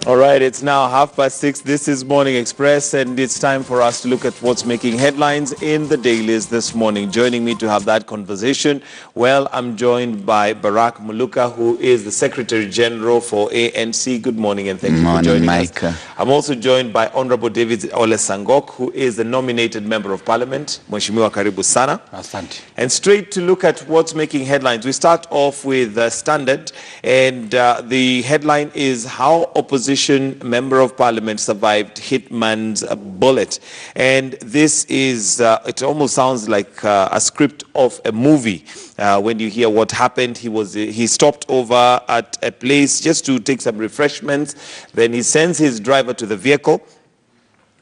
All right, it's now 6:30. This is Morning Express, and it's time for us to look at what's making headlines in the dailies this morning. Joining me to have that conversation, well, I'm joined by Barak Muluka, who is the Secretary General for ANC. Good morning, and thank you for joining us. I'm also joined by Honorable David Ole Sangok, who is the nominated Member of Parliament. Mheshimiwa karibu sana. Asante. And straight to look at what's making headlines. We start off with Standard, and the headline is how opposition Member of Parliament survived hitman's bullet. And this is, it almost sounds like a script of a movie. When you hear what happened, he stopped over at a place just to take some refreshments. Then he sends his driver to the vehicle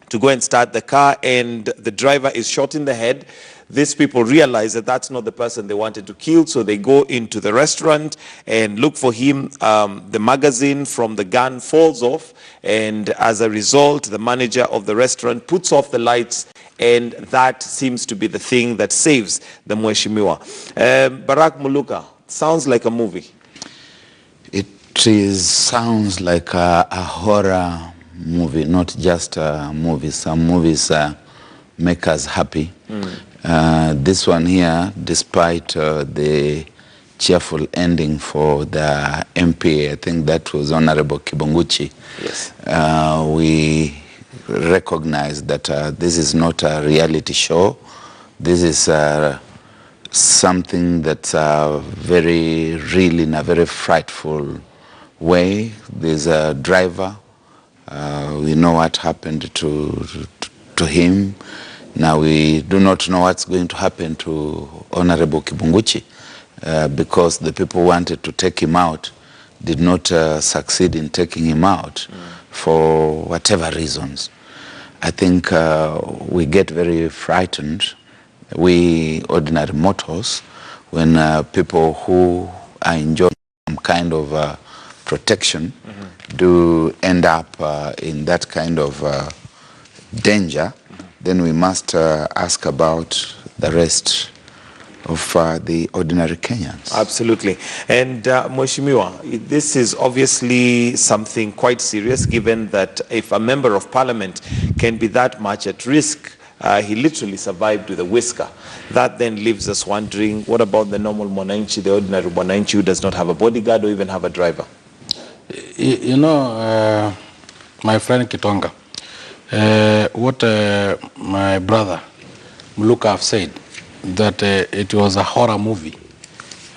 to go and start the car, and the driver is shot in the head. These people realize that that's not the person they wanted to kill, so they go into the restaurant and look for him. The magazine from the gun falls off, and as a result, the manager of the restaurant puts off the lights, and that seems to be the thing that saves the Mheshimiwa. Barak Muluka, sounds like a movie. It sounds like a horror movie, not just a movie. Some movies make us happy. This one here, despite the cheerful ending for the MP, I think that was Honorable Kibunguchy. Yes. We recognize that this is not a reality show. This is something that's very real in a very frightful way. There's a driver. We know what happened to him. Now we do not know what's going to happen to Honorable Kibunguchy because the people wanted to take him out, did not succeed in taking him out for whatever reasons. I think we get very frightened, we ordinary mortals, when people who are enjoying some kind of protection do end up in that kind of danger. Then we must ask about the rest of the ordinary Kenyans. Absolutely. And Mheshimiwa, this is obviously something quite serious, given that if a member of parliament can be that much at risk, he literally survived with a whisker. That then leaves us wondering, what about the normal Mwananchi, the ordinary Mwananchi who does not have a bodyguard or even have a driver? You know, my friend Kitonga, what my brother Muluka have said, that it was a horror movie,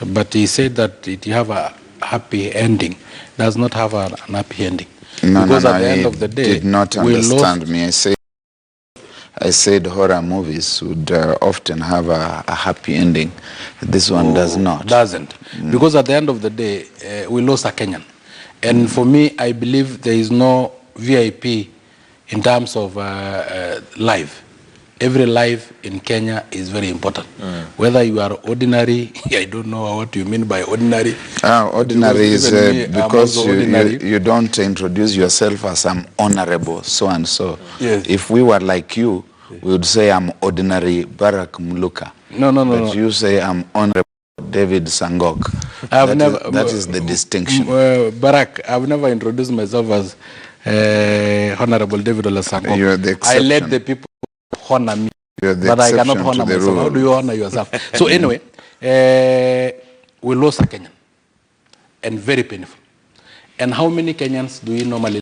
but he said that it have a happy ending. Does not have an happy ending. Because at the end of the day, did not understand me. I said horror movies would often have a happy ending. This one does not. Doesn't. Because at the end of the day, we lost a Kenyan. And for me, I believe there is no VIP in terms of life. Every life in Kenya is very important. Whether you are ordinary, I don't know what you mean by ordinary. Ordinary is because you don't introduce yourself as I'm honorable so-and-so. Yes. If we were like you, we would say I'm ordinary Barak Muluka. No. But you say I'm honorable David Sangok. That is the distinction. Barak, I've never introduced myself as Honorable David Ole Sangok. You're the exception. I let the people honor me, but I cannot honor myself. How do you honor yourself? So anyway, we lost a Kenyan, and very painful. And how many Kenyans do we normally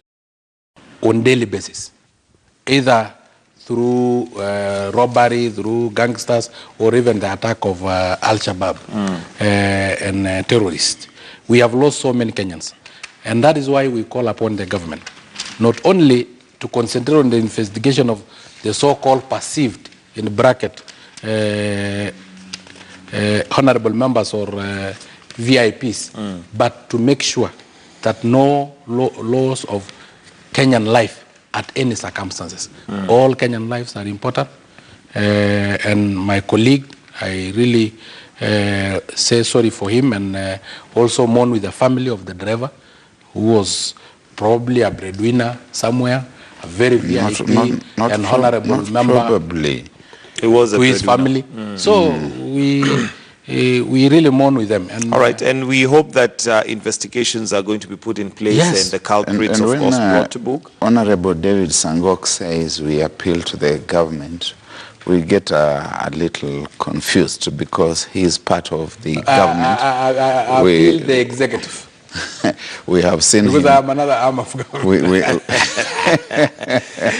on daily basis, either through robbery, through gangsters, or even the attack of Al-Shabaab and terrorists? We have lost so many Kenyans, and that is why we call upon the government not only to concentrate on the investigation of the so-called perceived, in bracket, honorable members or VIPs, but to make sure that no loss of Kenyan life at any circumstances. All Kenyan lives are important. And my colleague, I really say sorry for him, and also mourn with the family of the driver, who was probably a breadwinner somewhere, a very VIP and honorable member probably. It was to his family. So we we really mourn with them. And, all right, and we hope that investigations are going to be put in place, yes, and the culprits, of course, brought to book. Honorable David Sangok says we appeal to the government, we get a little confused because he is part of the government. I appeal the executive. We have seen because him. I'm another arm of government.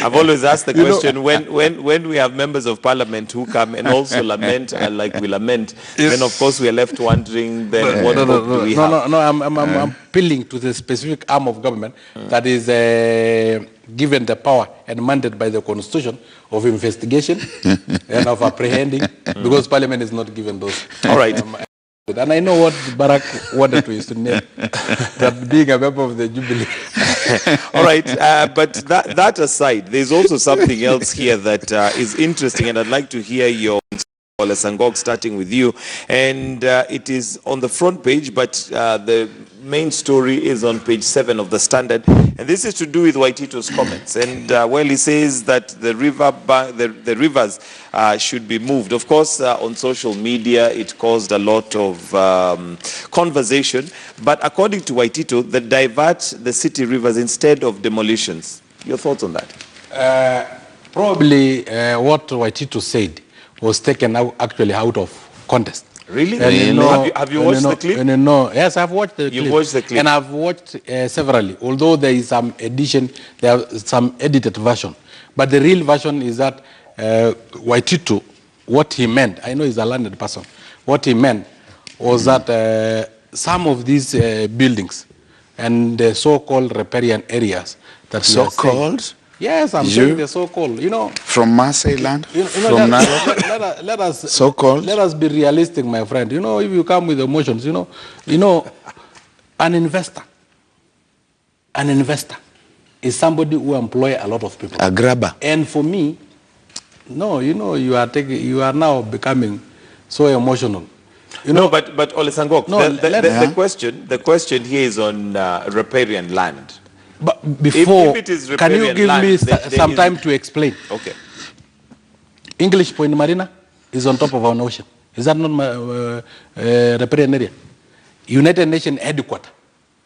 I've always asked the question, when we have members of parliament who come and also lament like we lament, then of course we are left wondering then what hope do we have? No, I'm appealing to the specific arm of government that is given the power and mandated by the constitution of investigation and of apprehending, because parliament is not given those. All right. And I know what Barack wanted to insinuate, that being a member of the Jubilee. All right, but that aside, there's also something else here that is interesting, and I'd like to hear your Sangok, starting with you. And it is on the front page, but the main story is on page 7 of the Standard, and this is to do with Waitito's comments. And well, he says that the rivers should be moved. Of course, on social media, it caused a lot of conversation. But according to Waitito, they divert the city rivers instead of demolitions. Your thoughts on that? Probably what Waitito said was taken actually out of context. Really? And have you watched the clip? Yes, I've watched the clip. You've watched the clip? And I've watched severally, although there is some edition, there are some edited version. But the real version is that Waitito, what he meant, I know he's a learned person, what he meant was that some of these buildings and the so-called riparian areas that so-called? Yes, I'm saying the so-called, From Maasai land? From let us so-called? Let us be realistic, my friend. If you come with emotions, an investor is somebody who employs a lot of people. A grabber. And for me, no, you are now becoming so emotional. But Ole Sangok, the question here is on riparian land. But before, if it is can you give me some time to explain? Okay. English Point Marina is on top of our ocean. Is that not riparian area? United Nations headquarters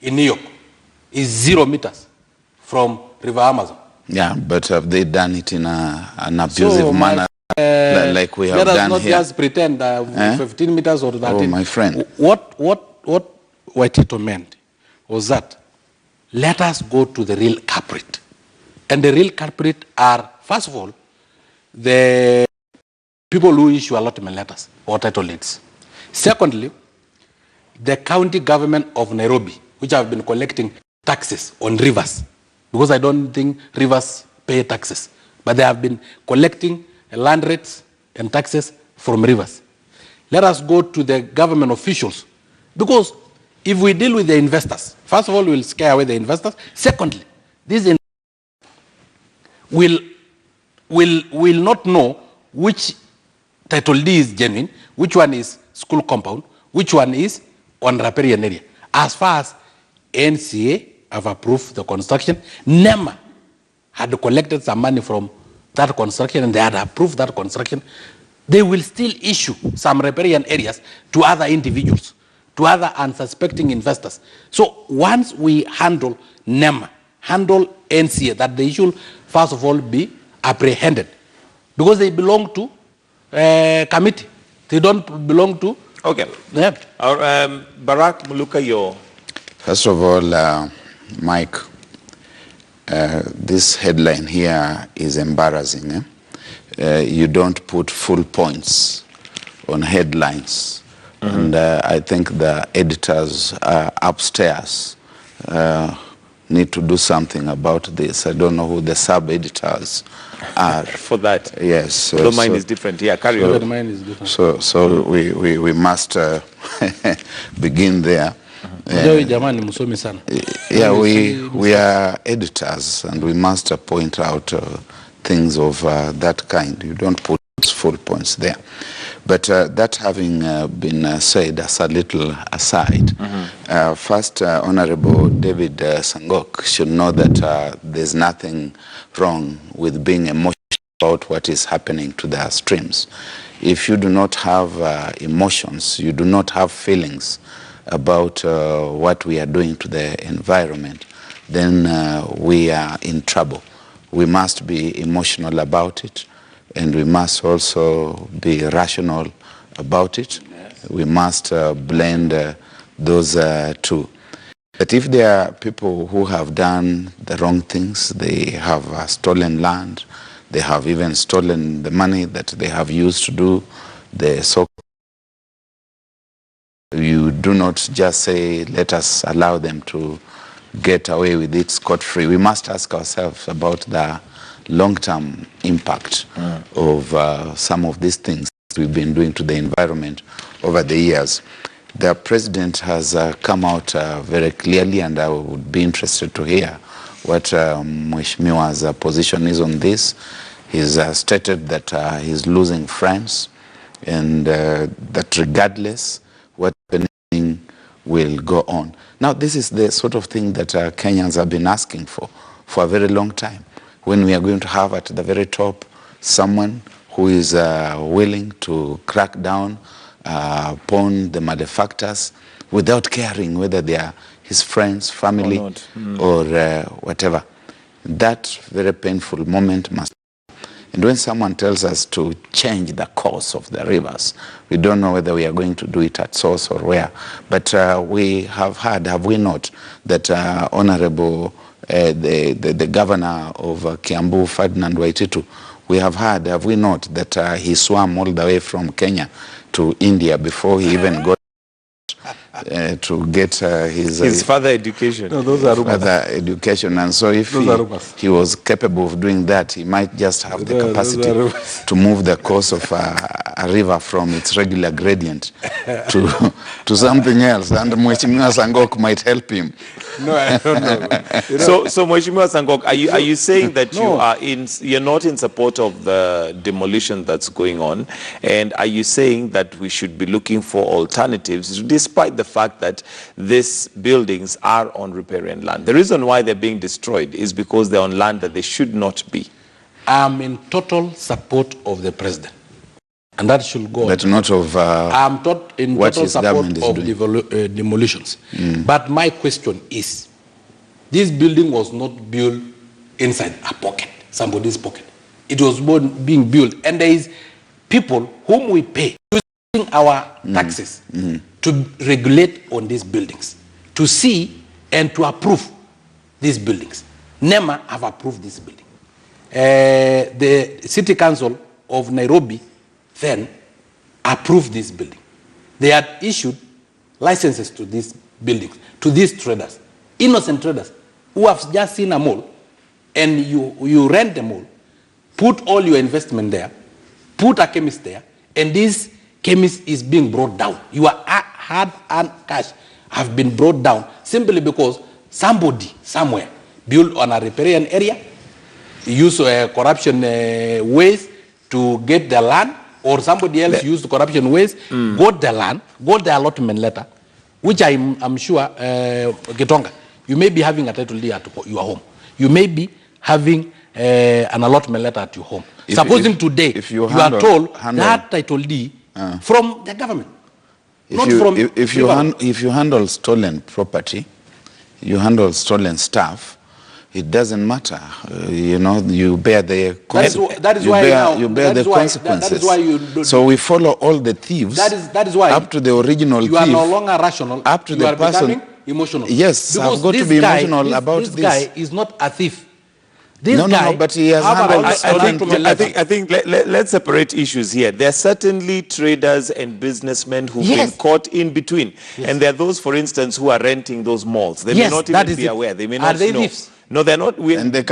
in New York is 0 meters from River Amazon. Yeah, but have they done it in an abusive manner like we have done here? Let us not just pretend 15 meters or 13. Oh, my friend. What Waitito meant was that let us go to the real culprit. And the real culprit are, first of all, the people who issue allotment letters or title deeds. Secondly, the county government of Nairobi, which have been collecting taxes on rivers, because I don't think rivers pay taxes, but they have been collecting land rates and taxes from rivers. Let us go to the government officials, because if we deal with the investors, first of all, we'll scare away the investors. Secondly, these investors will not know which title deed is genuine, which one is school compound, which one is on riparian area. As far as NCA have approved the construction, NEMA had collected some money from that construction and they had approved that construction, they will still issue some riparian areas to other individuals, to other unsuspecting investors. So once we handle NEMA, handle NCA, that they should first of all be apprehended, because they belong to committee. They don't belong to. Okay. Yeah. Barack Muluka, First of all, Mike, this headline here is embarrassing. You don't put full points on headlines. And I think the editors upstairs need to do something about this. I don't know who the sub-editors are. For that. Yes. Although mine is different. Yeah, carry on. Mine is different. So we must begin there. Yeah, we are editors and we must point out things of that kind. You don't put full points there. But that having been said as a little aside, first, Honorable David Sangok should know that there's nothing wrong with being emotional about what is happening to the streams. if you do not have emotions, you do not have feelings about what we are doing to the environment, then we are in trouble. We must be emotional about it, and we must also be rational about it. Yes. We must blend those two. But if there are people who have done the wrong things, they have stolen land, they have even stolen the money that they have used to do the so. You do not just say, let us allow them to get away with it scot-free. We must ask ourselves about the long-term impact of some of these things we've been doing to the environment over the years. The president has come out very clearly, and I would be interested to hear what Mheshimiwa's position is on this. He's stated that he's losing friends, and that regardless what happening will go on. Now, this is the sort of thing that Kenyans have been asking for a very long time. When we are going to have at the very top someone who is willing to crack down upon the malefactors without caring whether they are his friends, family, or whatever. That very painful moment must. And when someone tells us to change the course of the rivers, we don't know whether we are going to do it at source or where. But we have heard, have we not, that Honorable the governor of Kiambu, Ferdinand Waititu, we have heard, have we not, that he swam all the way from Kenya to India before he even got to get his further education. No, those are further education. And so if he was capable of doing that, he might just have the capacity to move the course of a river from its regular gradient to something else. And Mheshimiwa Sangok might help him. No, I don't know. So Mheshimiwa Sangok, are you saying that you're not in support of the demolition that's going on, and are you saying that we should be looking for alternatives despite the fact that these buildings are on riparian land? The reason why they're being destroyed is because they're on land that they should not be. I'm in total support of the president, and that should go. But not of I'm in total support of demolitions. But my question is, this building was not built inside a pocket, somebody's pocket. It was being built, and there is people whom we pay using our taxes to regulate on these buildings, to see and to approve these buildings. NEMA have approved this building. The City Council of Nairobi then approved this building. They had issued licenses to these buildings, to these traders, innocent traders, who have just seen a mall, and you rent the mall, put all your investment there, put a chemist there, and this chemist is being brought down. Your hard-earned cash have been brought down simply because somebody somewhere built on a riparian area, use corruption ways to get the land, or somebody else used corruption ways, got the land, got the allotment letter, which I'm sure, Gitonga, you may be having a title deed at your home. You may be having an allotment letter at your home. Supposing today you are told that title deed from the government, if you handle stolen property, you handle stolen stuff, it doesn't matter. You bear the consequences. That is why you do. So we follow all the thieves. That is why up to the original thief. You are no longer rational. Up to the person. Becoming emotional. Yes, because I've got to be emotional about this. This guy is not a thief. No, but he has I think let's separate issues here. There are certainly traders and businessmen who've been caught in between. Yes. And there are those, for instance, who are renting those malls. They may not even be aware. They may not know. Thieves? No, they're not. And they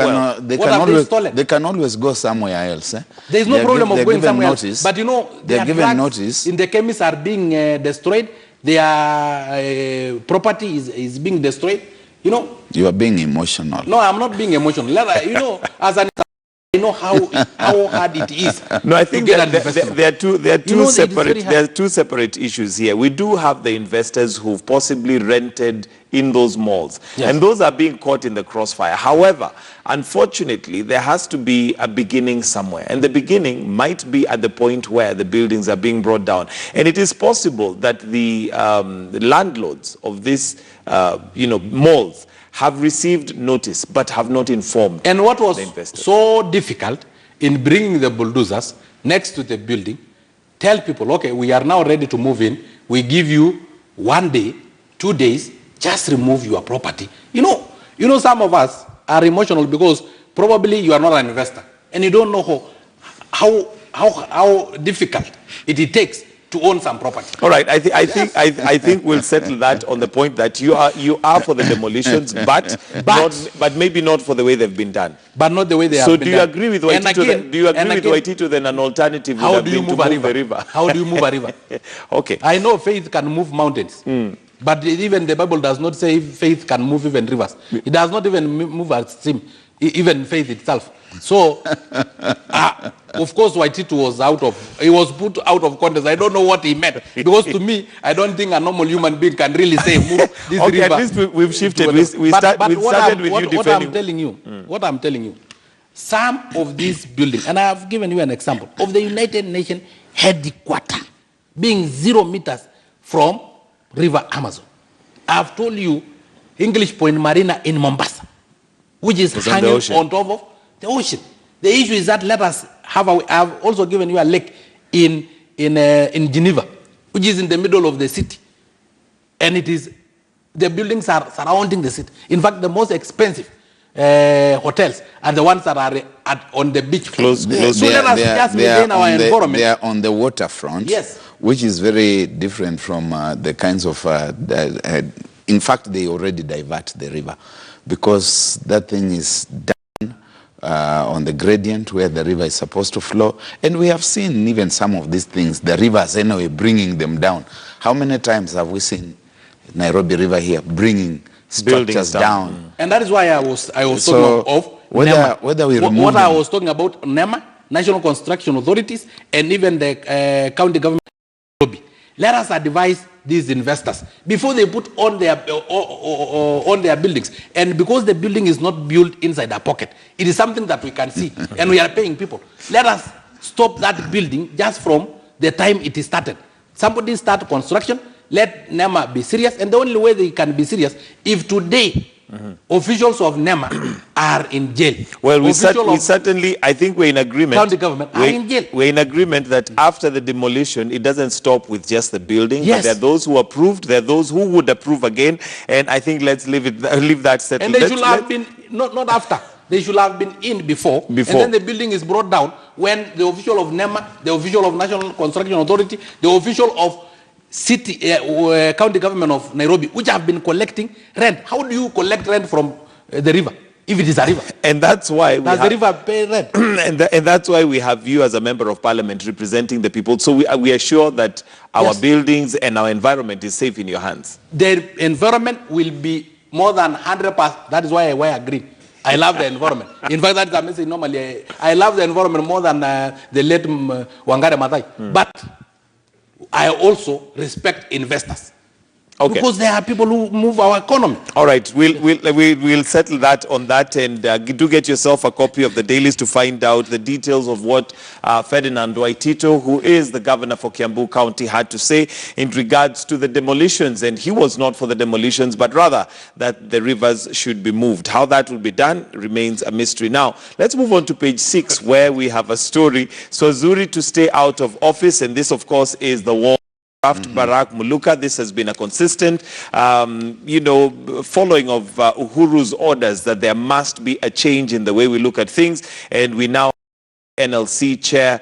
can always go somewhere else. There is no problem of going somewhere else. But they're given notice. In the chemists are being destroyed. Their property is being destroyed. You are being emotional. No, I'm not being emotional. As an know how hard it is. No, I think there are two separate issues here. We do have the investors who've possibly rented in those malls, yes, and those are being caught in the crossfire. However, unfortunately, there has to be a beginning somewhere, and the beginning might be at the point where the buildings are being brought down. And it is possible that the landlords of these malls have received notice but have not informed. And what was the investors. So difficult in bringing the bulldozers next to the building, tell people, okay, we are now ready to move in. We give you 1 day, 2 days, just remove your property. You know, some of us are emotional because probably you are not an investor and you don't know how difficult it takes to own some property. All right, I think we'll settle that on the point that you are for the demolitions, but maybe not for the way they've been done. But not the way they have been done. So do you agree with Waitito then an alternative would have been to move the river? How do you move a river? Okay. I know faith can move mountains, but even the Bible does not say faith can move even rivers. It does not even move a stream, even faith itself. So, of course, Waitito was put out of context. I don't know what he meant. Because to me, I don't think a normal human being can really say, move this okay, river. At least we've shifted. We started with you defending. What I'm telling you, some of these buildings, and I have given you an example, of the United Nations headquarters being 0 meters from River Amazon. I have told you English Point Marina in Mombasa, which is hanging on top of the ocean. The issue is that let us have I have also given you a lake in Geneva, which is in the middle of the city, and the buildings are surrounding the city. In fact, the most expensive hotels are the ones that are on the beach. Close. So let us just maintain our environment. They are on the waterfront, yes, which is very different from the kinds of. In fact, they already divert the river because that thing is done on the gradient where the river is supposed to flow. And we have seen even some of these things, the rivers anyway, bringing them down. How many times have we seen Nairobi River here bringing structures down? And that is why I was talking of whether we remove what I was talking about, NEMA, National Construction Authorities, and even the county government. Let us advise these investors before they put on their buildings. And because the building is not built inside a pocket, it is something that we can see, and we are paying people. Let us stop that building just from the time it is started. Somebody start construction, let NEMA be serious, and the only way they can be serious, if today officials of NEMA are in jail. Well, we certainly, I think we're in agreement. County government are in jail. We're in agreement that after the demolition, it doesn't stop with just the building. Yes. But there are those who approved, there are those who would approve again, and I think let's leave that settled. And they should have been, not after, they should have been in before. And then the building is brought down when the official of NEMA, the official of National Construction Authority, the official of county government of Nairobi, which have been collecting rent. How do you collect rent from the river if it is a river? And that's why the river pay rent. and that's why we have you as a member of parliament representing the people. So we are sure that our buildings and our environment is safe in your hands. The environment will be more than 100%. That is why I agree. I love the environment. In fact, that's a message normally. I love the environment more than the late Wangari Maathai. But I also respect investors. Okay. Because there are people who move our economy. All right, we'll settle that on that, and do get yourself a copy of the dailies to find out the details of what Ferdinand Waitito, who is the governor for Kiambu County, had to say in regards to the demolitions. And he was not for the demolitions, but rather that the rivers should be moved. How that will be done remains a mystery. Now, let's move on to page 6, where we have a story. Swazuri to stay out of office, and this, of course, is the war. Barack Muluka. This has been a consistent, following of Uhuru's orders that there must be a change in the way we look at things. And we now, NLC chair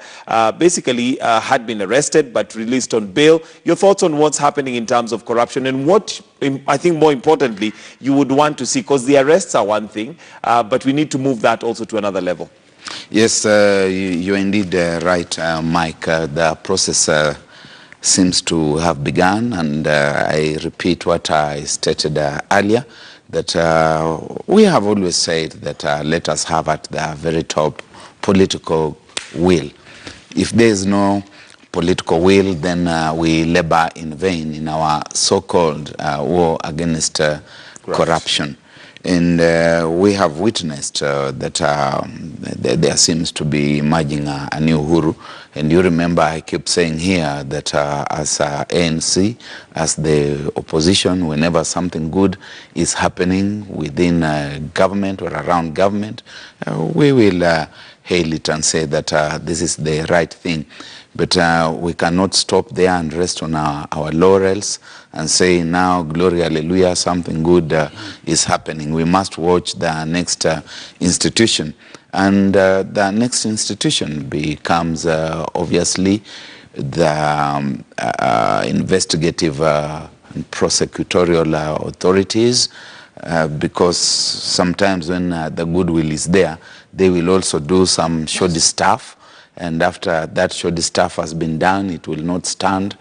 basically had been arrested but released on bail. Your thoughts on what's happening in terms of corruption and what, I think more importantly, you would want to see, because the arrests are one thing, but we need to move that also to another level. Yes, you're indeed right, Mike. The process seems to have begun, and I repeat what I stated earlier, that we have always said that let us have at the very top political will. If there is no political will, then we labor in vain in our so-called war against corruption. And we have witnessed that there seems to be emerging a new Uhuru. And you remember I keep saying here that as ANC, as the opposition, whenever something good is happening within government or around government, we will hail it and say that this is the right thing. But we cannot stop there and rest on our laurels and say now, glory, hallelujah, something good is happening. We must watch the next institution. And the next institution becomes obviously the investigative and prosecutorial authorities, because sometimes when the goodwill is there, they will also do some shoddy stuff. And after that shoddy stuff has been done, it will not stand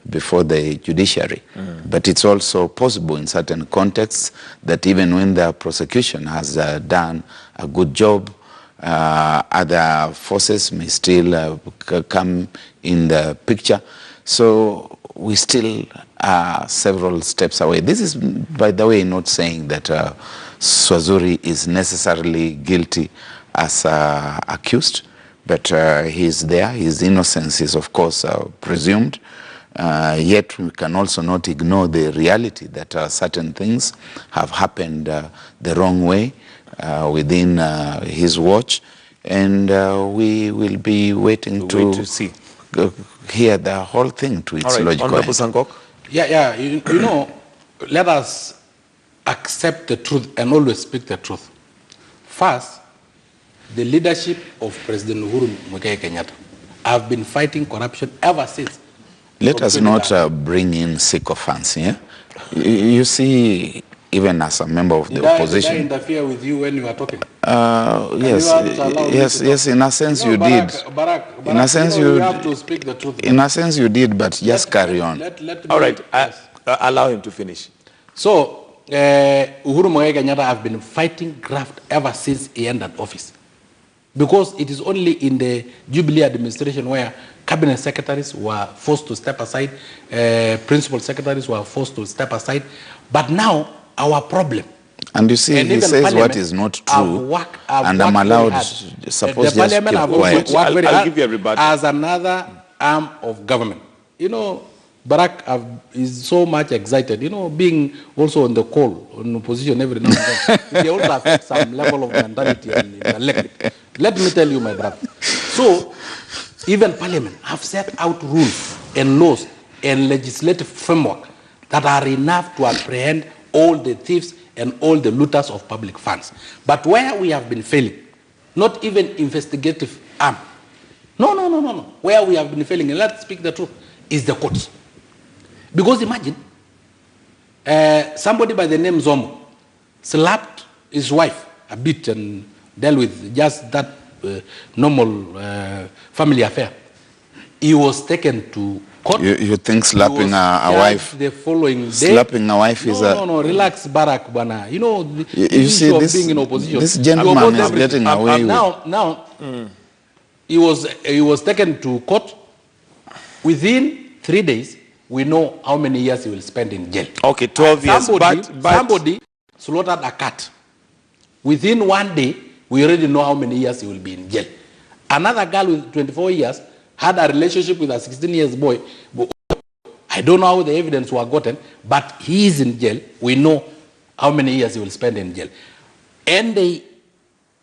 before the judiciary. But it's also possible in certain contexts that even when the prosecution has done a good job, other forces may still come in the picture. So we still are several steps away. This is, by the way, not saying that Swazuri is necessarily guilty as accused. But he's there, his innocence is of course presumed, yet we can also not ignore the reality that certain things have happened the wrong way within his watch, and we will be waiting to see. Hear the whole thing to its logical end. Sankok? Yeah, you know, let us accept the truth and always speak the truth. First, the leadership of President Uhuru Muigai Kenyatta have been fighting corruption ever since. Let us not bring in sycophants, yeah? You see, even as a member of the opposition... Did I interfere with you when you were talking? Yes, in a sense you did. In a sense you have to speak the truth. In a sense you did, but just carry on. All right, allow him to finish. So, Uhuru Muigai Kenyatta have been fighting graft ever since he entered office. Because it is only in the Jubilee administration where cabinet secretaries were forced to step aside, principal secretaries were forced to step aside. But now, our problem... And you see, he says what is not true, and I'm allowed, suppose just keep quiet. I'll give you everybody. As another arm of government. You know, Barack is so much excited, you know, being also on the call, on opposition every now and then. They also affect some level of mentality and intellect. Let me tell you, my brother. So, even Parliament have set out rules and laws and legislative framework that are enough to apprehend all the thieves and all the looters of public funds. But where we have been failing, not even investigative arm. No. Where we have been failing, and let's speak the truth, is the courts. Because imagine, somebody by the name Zomo slapped his wife a bit and dealt with just that normal family affair. He was taken to court. You think slapping a wife? The following day. Slapping a wife is a... No, relax, Barack, bana. You know, you see, of being in opposition. This gentleman is getting away with... Now, he was taken to court. Within 3 days, we know how many years he will spend in jail. Okay, 12 years. Somebody slaughtered a cat. Within 1 day, we already know how many years he will be in jail. Another girl with 24 years had a relationship with a 16-year boy. I don't know how the evidence was gotten, but he is in jail. We know how many years he will spend in jail. And the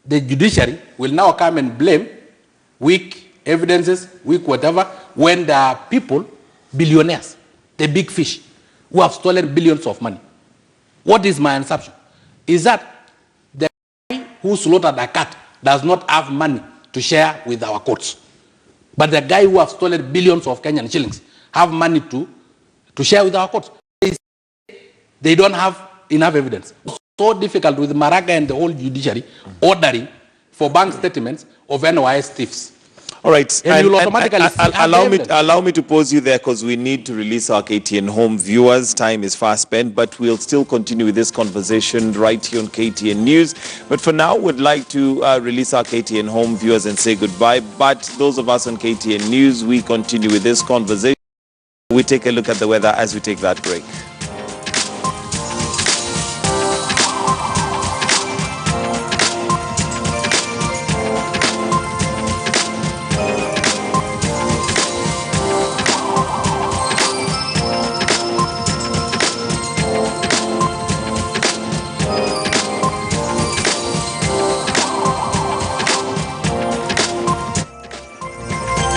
judiciary will now come and blame weak evidences, weak whatever, when there are people, billionaires, the big fish, who have stolen billions of money. What is my assumption? Is that the guy who slaughtered a cat does not have money to share with our courts. But the guy who has stolen billions of Kenyan shillings have money to share with our courts. They don't have enough evidence. It's so difficult with Maraga and the whole judiciary ordering for bank statements of NYS thieves. All right. And you'll automatically allow me to pause you there because we need to release our KTN Home viewers. Time is fast spent, but we'll still continue with this conversation right here on KTN News. But for now, we'd like to release our KTN Home viewers and say goodbye. But those of us on KTN News, we continue with this conversation. We take a look at the weather as we take that break.